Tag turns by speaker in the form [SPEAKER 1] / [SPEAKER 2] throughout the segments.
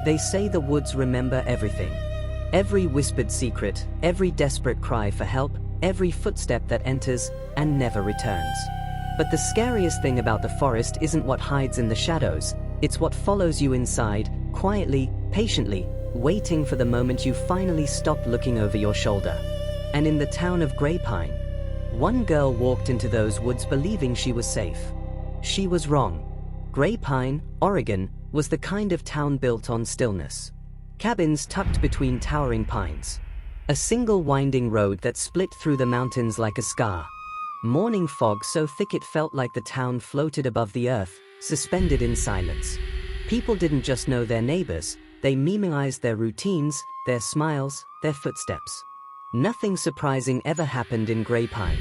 [SPEAKER 1] They say the woods remember everything. Every whispered secret, every desperate cry for help, every footstep that enters and never returns. But the scariest thing about the forest isn't what hides in the shadows, it's what follows you inside, quietly, patiently, waiting for the moment you finally stop looking over your shoulder. And in the town of Graypine, one girl walked into those woods believing she was safe. She was wrong. Graypine, Oregon, was the kind of town built on stillness. Cabins tucked between towering pines. A single winding road that split through the mountains like a scar. Morning fog so thick it felt like the town floated above the earth, suspended in silence. People didn't just know their neighbors, they memorized their routines, their smiles, their footsteps. Nothing surprising ever happened in Graypine.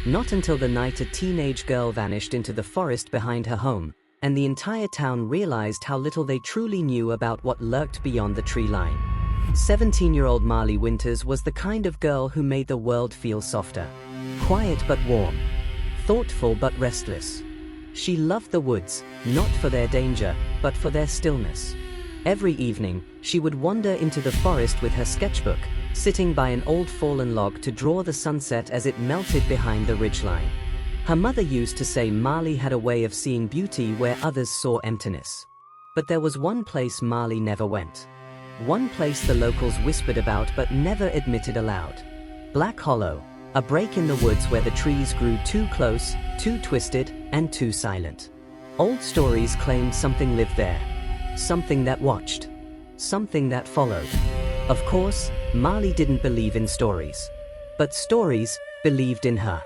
[SPEAKER 1] Not until the night a teenage girl vanished into the forest behind her home, and the entire town realized how little they truly knew about what lurked beyond the tree line. 17-year-old Marley Winters was the kind of girl who made the world feel softer. Quiet but warm. Thoughtful but restless. She loved the woods, not for their danger, but for their stillness. Every evening, she would wander into the forest with her sketchbook, sitting by an old fallen log to draw the sunset as it melted behind the ridgeline. Her mother used to say Marley had a way of seeing beauty where others saw emptiness. But there was one place Marley never went. One place the locals whispered about but never admitted aloud. Black Hollow, a break in the woods where the trees grew too close, too twisted, and too silent. Old stories claimed something lived there. Something that watched. Something that followed. Of course, Marley didn't believe in stories. But stories believed in her.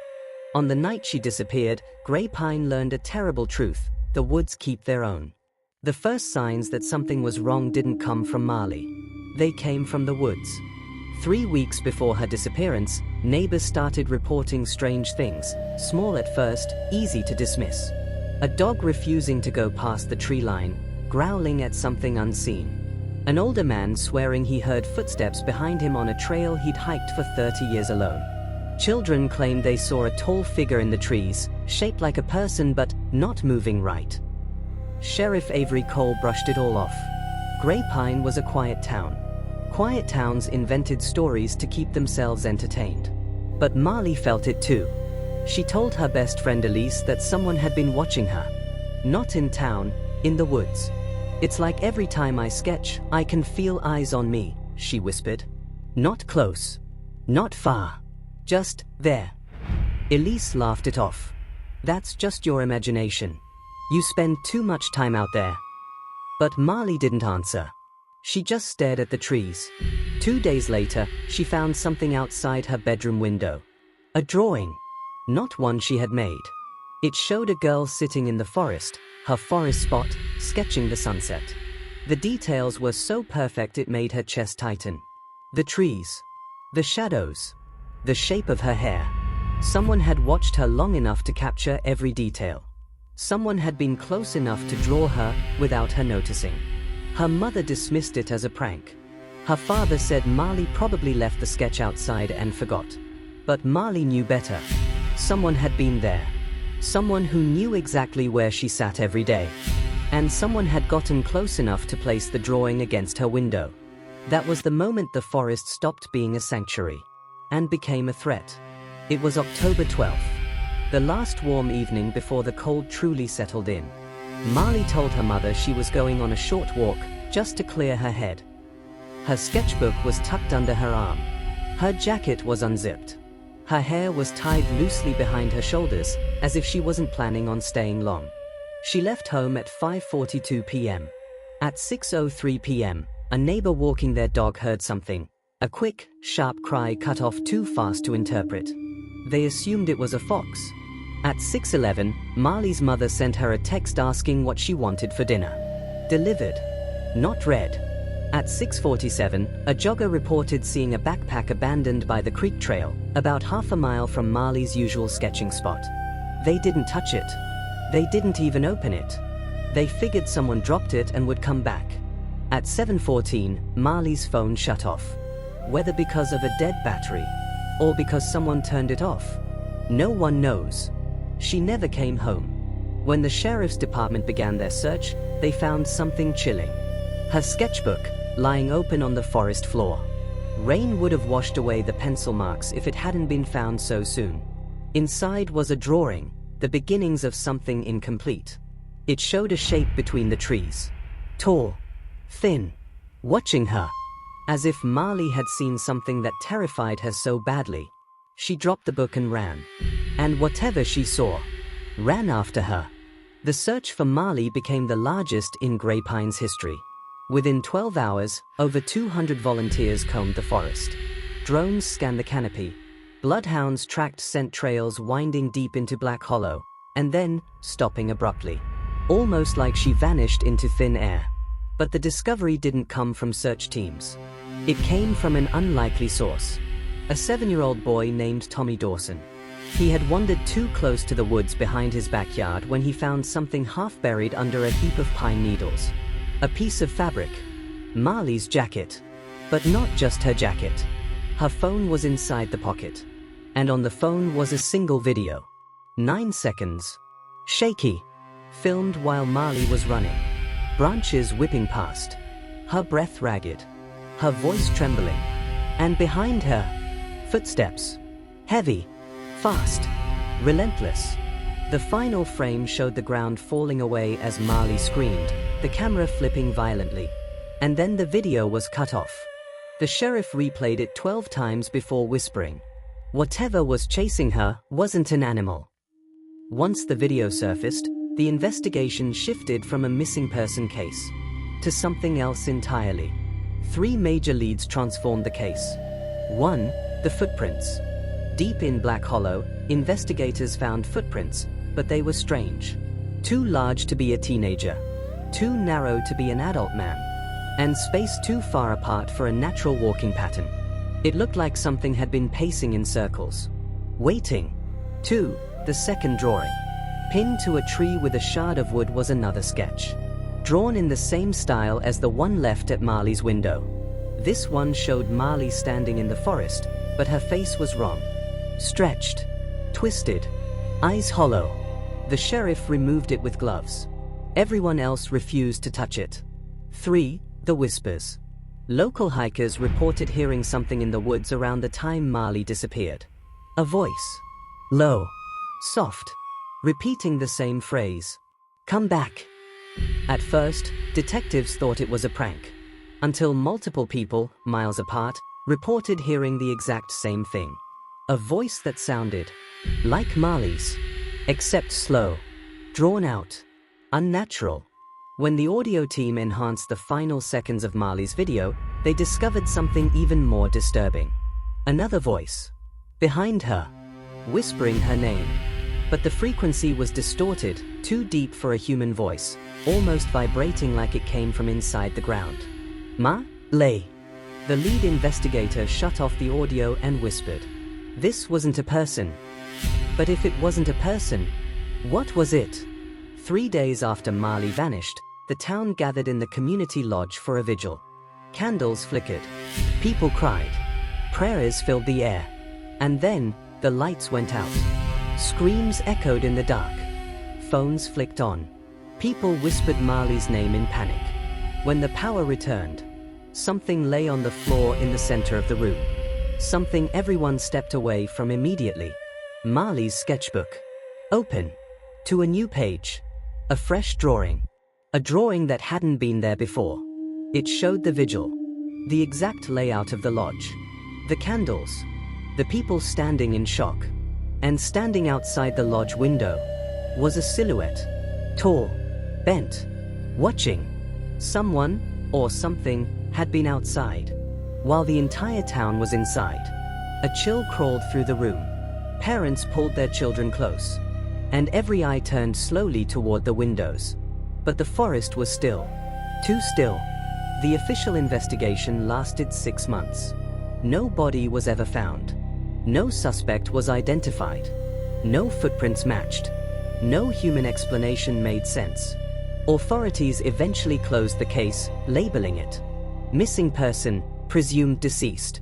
[SPEAKER 1] On the night she disappeared, Graypine learned a terrible truth: the woods keep their own. The first signs that something was wrong didn't come from Marley. They came from the woods. 3 weeks before her disappearance, neighbors started reporting strange things, small at first, easy to dismiss. A dog refusing to go past the tree line, growling at something unseen. An older man swearing he heard footsteps behind him on a trail he'd hiked for 30 years alone. Children claimed they saw a tall figure in the trees, shaped like a person but not moving right. Sheriff Avery Cole brushed it all off. Graypine was a quiet town. Quiet towns invented stories to keep themselves entertained. But Marley felt it too. She told her best friend Elise that someone had been watching her. Not in town, in the woods. "It's like every time I sketch, I can feel eyes on me," she whispered. "Not close. Not far. Just there." Elise laughed it off. "That's just your imagination. You spend too much time out there." But Marley didn't answer. She just stared at the trees. 2 days later, she found something outside her bedroom window. A drawing. Not one she had made. It showed a girl sitting in the forest, her forest spot, sketching the sunset. The details were so perfect it made her chest tighten. The trees. The shadows. The shape of her hair. Someone had watched her long enough to capture every detail. Someone had been close enough to draw her without her noticing. Her mother dismissed it as a prank. Her father said Marley probably left the sketch outside and forgot. But Marley knew better. Someone had been there. Someone who knew exactly where she sat every day. And someone had gotten close enough to place the drawing against her window. That was the moment the forest stopped being a sanctuary and became a threat. It was October 12th. The last warm evening before the cold truly settled in. Marley told her mother she was going on a short walk, just to clear her head. Her sketchbook was tucked under her arm. Her jacket was unzipped. Her hair was tied loosely behind her shoulders, as if she wasn't planning on staying long. She left home at 5:42 p.m. At 6:03 p.m., a neighbor walking their dog heard something. A quick, sharp cry cut off too fast to interpret. They assumed it was a fox. At 6:11, Marley's mother sent her a text asking what she wanted for dinner. Delivered. Not read. At 6:47, a jogger reported seeing a backpack abandoned by the creek trail, about half a mile from Marley's usual sketching spot. They didn't touch it. They didn't even open it. They figured someone dropped it and would come back. At 7:14, Marley's phone shut off. Whether because of a dead battery, or because someone turned it off, no one knows. She never came home. When the sheriff's department began their search, they found something chilling. her sketchbook, lying open on the forest floor. Rain would have washed away the pencil marks if it hadn't been found so soon. Inside was a drawing, the beginnings of something incomplete. It showed a shape between the trees. Tall, thin, watching her. As if Marley had seen something that terrified her so badly. She dropped the book and ran. And whatever she saw, ran after her. The search for Marley became the largest in Graypine's history. Within 12 hours, over 200 volunteers combed the forest. Drones scanned the canopy. Bloodhounds tracked scent trails winding deep into Black Hollow, and then, stopping abruptly. Almost like she vanished into thin air. But the discovery didn't come from search teams. It came from an unlikely source. A 7-year-old boy named Tommy Dawson. He had wandered too close to the woods behind his backyard when he found something half buried under a heap of pine needles. A piece of fabric. Marley's jacket. But not just her jacket. Her phone was inside the pocket. And on the phone was a single video. 9 seconds. Shaky. Filmed while Marley was running. Branches whipping past. Her breath ragged. Her voice trembling. And behind her, footsteps. Heavy. Fast. Relentless. The final frame showed the ground falling away as Marley screamed, the camera flipping violently. And then the video was cut off. The sheriff replayed it 12 times before whispering. Whatever was chasing her wasn't an animal. Once the video surfaced, the investigation shifted from a missing person case to something else entirely. 3 major leads transformed the case. 1. The footprints. Deep in Black Hollow, investigators found footprints, but they were strange. Too large to be a teenager. Too narrow to be an adult man. And spaced too far apart for a natural walking pattern. It looked like something had been pacing in circles. Waiting. 2. The second drawing. Pinned to a tree with a shard of wood was another sketch. Drawn in the same style as the one left at Marley's window. This one showed Marley standing in the forest, but her face was wrong. Stretched. Twisted. Eyes hollow. The sheriff removed it with gloves. Everyone else refused to touch it. 3. The whispers. Local hikers reported hearing something in the woods around the time Marley disappeared. A voice. Low. Soft. Repeating the same phrase. Come back. At first, detectives thought it was a prank. Until multiple people, miles apart, reported hearing the exact same thing. A voice that sounded like Marley's, except slow, drawn out, unnatural. When the audio team enhanced the final seconds of Marley's video, they discovered something even more disturbing. Another voice. Behind her. Whispering her name. But the frequency was distorted, too deep for a human voice, almost vibrating like it came from inside the ground. Ma-lay. The lead investigator shut off the audio and whispered. This wasn't a person. But if it wasn't a person, what was it? 3 days after Marley vanished, the town gathered in the community lodge for a vigil. Candles flickered. People cried. Prayers filled the air. And then, the lights went out. Screams echoed in the dark. Phones flicked on. People whispered Marley's name in panic. When the power returned, something lay on the floor in the center of the room. Something everyone stepped away from immediately. Marley's sketchbook. Open. To a new page. A fresh drawing. A drawing that hadn't been there before. It showed the vigil. The exact layout of the lodge. The candles. The people standing in shock. And standing outside the lodge window was a silhouette. Tall. Bent. Watching. Someone, or something, had been outside. While the entire town was inside. A chill crawled through the room. Parents pulled their children close. And every eye turned slowly toward the windows. But the forest was still. Too still. The official investigation lasted 6 months. No body was ever found. No suspect was identified. No footprints matched. No human explanation made sense. Authorities eventually closed the case, labeling it missing person, presumed deceased.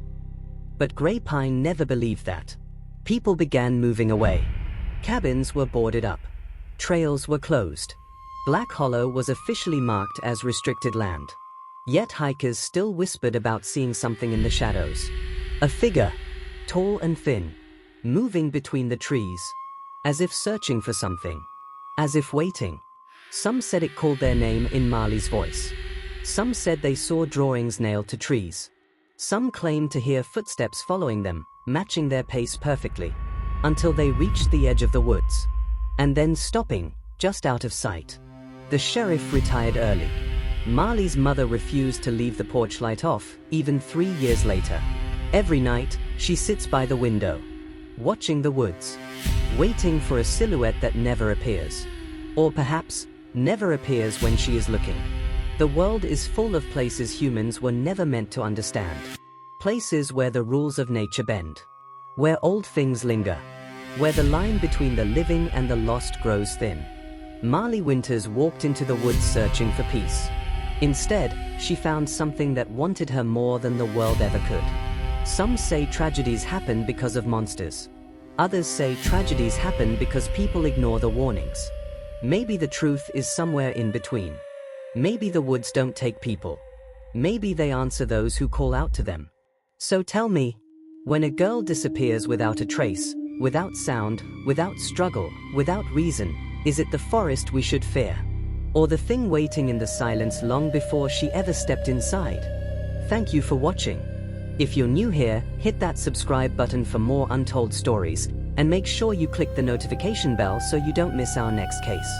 [SPEAKER 1] But Graypine never believed that. People began moving away. Cabins were boarded up. Trails were closed. Black Hollow was officially marked as restricted land. Yet hikers still whispered about seeing something in the shadows. A figure, tall and thin, moving between the trees, as if searching for something, as if waiting. Some said it called their name in Marley's voice. Some said they saw drawings nailed to trees. Some claimed to hear footsteps following them, matching their pace perfectly, until they reached the edge of the woods, and then stopping, just out of sight. The sheriff retired early. Marley's mother refused to leave the porch light off, even 3 years later. Every night, she sits by the window, watching the woods, waiting for a silhouette that never appears. Or perhaps, never appears when she is looking. The world is full of places humans were never meant to understand. Places where the rules of nature bend. Where old things linger. Where the line between the living and the lost grows thin. Marley Winters walked into the woods searching for peace. Instead, she found something that wanted her more than the world ever could. Some say tragedies happen because of monsters. Others say tragedies happen because people ignore the warnings. Maybe the truth is somewhere in between. Maybe the woods don't take people. Maybe they answer those who call out to them. So tell me, when a girl disappears without a trace, without sound, without struggle, without reason, is it the forest we should fear? Or the thing waiting in the silence long before she ever stepped inside? Thank you for watching. If you're new here, hit that subscribe button for more untold stories, and make sure you click the notification bell so you don't miss our next case.